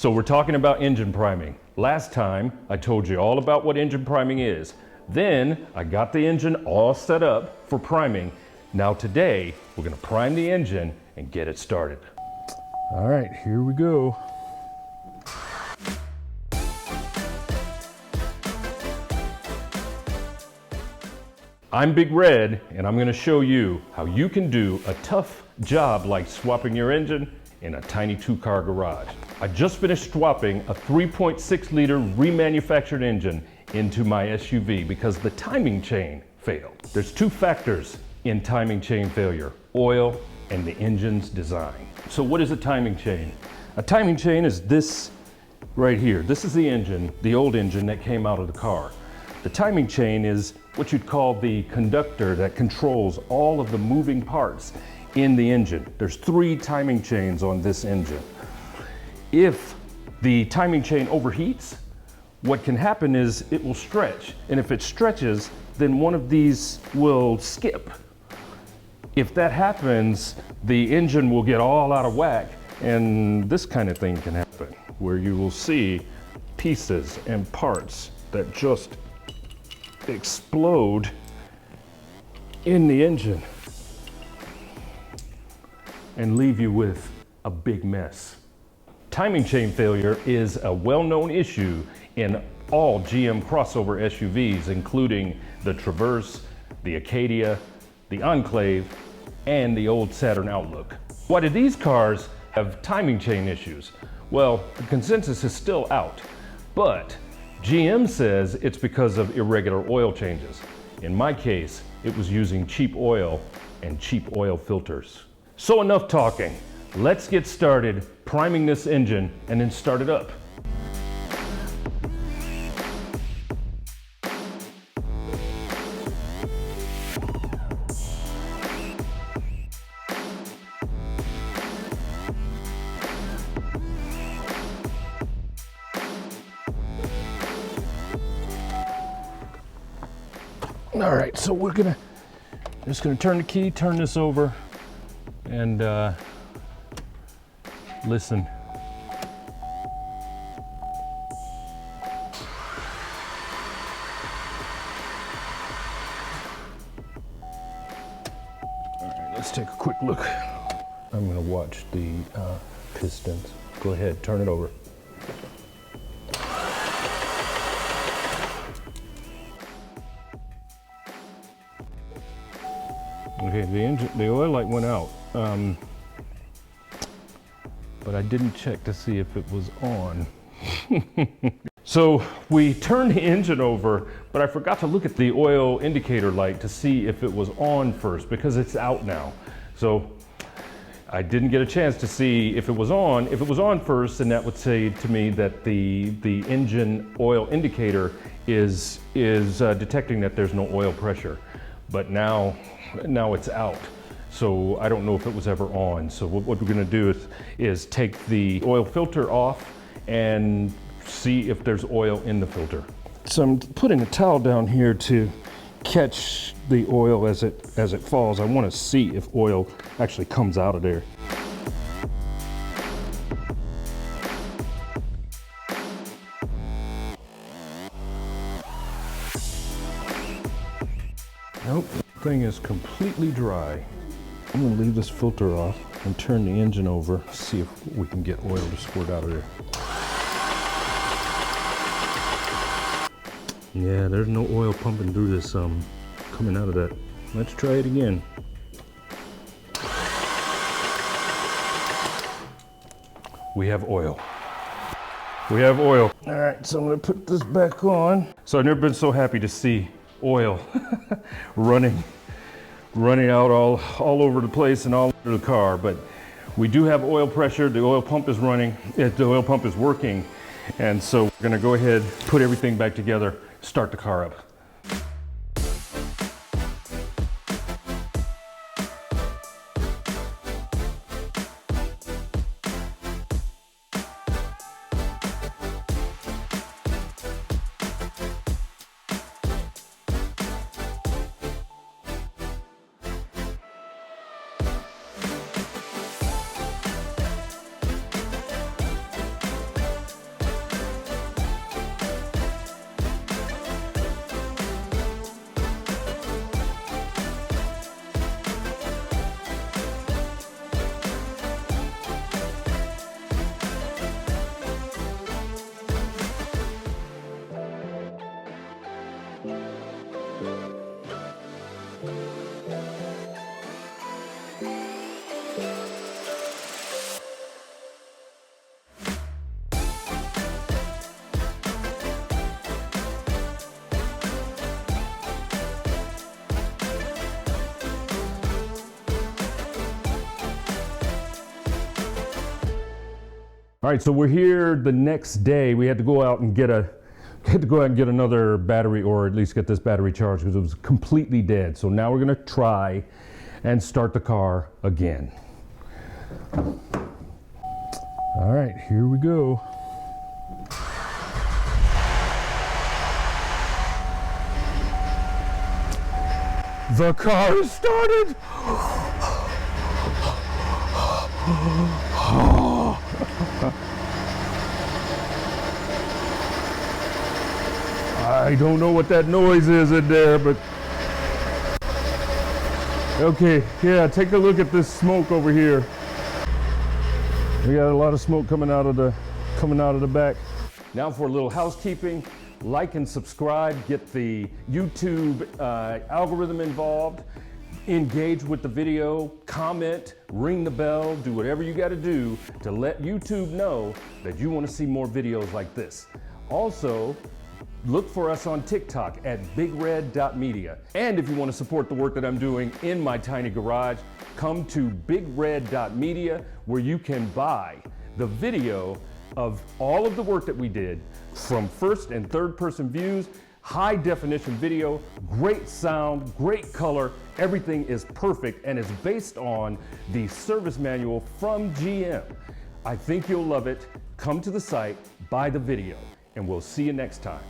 So we're talking about engine priming. Last time I told you all about what engine priming is. Then I got the engine all set up for priming. Now today we're going to prime the engine and get it started. All right, here we go. I'm Big Red, and I'm going to show you how you can do a tough job like swapping your engine in a tiny two-car garage. I just finished swapping a 3.6 liter remanufactured engine into my SUV because the timing chain failed. There's two factors in timing chain failure: oil and the engine's design. So what is a timing chain? A timing chain is this right here. This is the engine, the old engine that came out of the car. The timing chain is what you'd call the conductor that controls all of the moving parts in the engine. There's 3 timing chains on this engine. If the timing chain overheats, what can happen is it will stretch. And if it stretches, then one of these will skip. If that happens, the engine will get all out of whack, and this kind of thing can happen, where you will see pieces and parts that just explode in the engine and leave you with a big mess. Timing chain failure is a well-known issue in all GM crossover SUVs, including the Traverse, the Acadia, the Enclave, and the old Saturn Outlook. Why do these cars have timing chain issues? Well, the consensus is still out, but GM says it's because of irregular oil changes. In my case, it was using cheap oil and cheap oil filters. So enough talking. Let's get started priming this engine and then start it up. All right, so we're just gonna turn the key, turn this over, and listen. All right, let's take a quick look. I'm gonna watch the pistons. Go ahead, turn it over. Okay, the oil light went out, but I didn't check to see if it was on. So we turned the engine over, but I forgot to look at the oil indicator light to see if it was on first because it's out now. So I didn't get a chance to see if it was on. If it was on first, then that would say to me that the engine oil indicator is detecting that there's no oil pressure. But now it's out. So I don't know if it was ever on. So what we're gonna do is take the oil filter off and see if there's oil in the filter. So I'm putting a towel down here to catch the oil as it falls. I wanna see if oil actually comes out of there. Nope, the thing is completely dry. I'm gonna leave this filter off and turn the engine over, see if we can get oil to squirt out of there. Yeah, there's no oil pumping through this, coming out of that. Let's try it again. We have oil. We have oil. All right, so I'm gonna put this back on. So I've never been so happy to see oil running out all over the place and all over the car, but we do have oil pressure. The oil pump is running, the oil pump is working, and so we're gonna go ahead, put everything back together, start the car up. All right, so we're here the next day. We had to go out and get another battery, or at least get this battery charged because it was completely dead. So now we're gonna try and start the car again. All right, here we go. The car is started. I don't know what that noise is in there, but okay, yeah, take a look at this smoke over here. We got a lot of smoke coming out of the back. Now for a little housekeeping. Like and subscribe, get the YouTube algorithm involved, engage with the video, comment, ring the bell, do whatever you got to do to let YouTube know that you want to see more videos like this. Also, look for us on TikTok at bigred.media. And if you want to support the work that I'm doing in my tiny garage, come to bigred.media where you can buy the video of all of the work that we did, from first and third person views, high definition video, great sound, great color, everything is perfect and is based on the service manual from GM. I think you'll love it. Come to the site, buy the video, and we'll see you next time.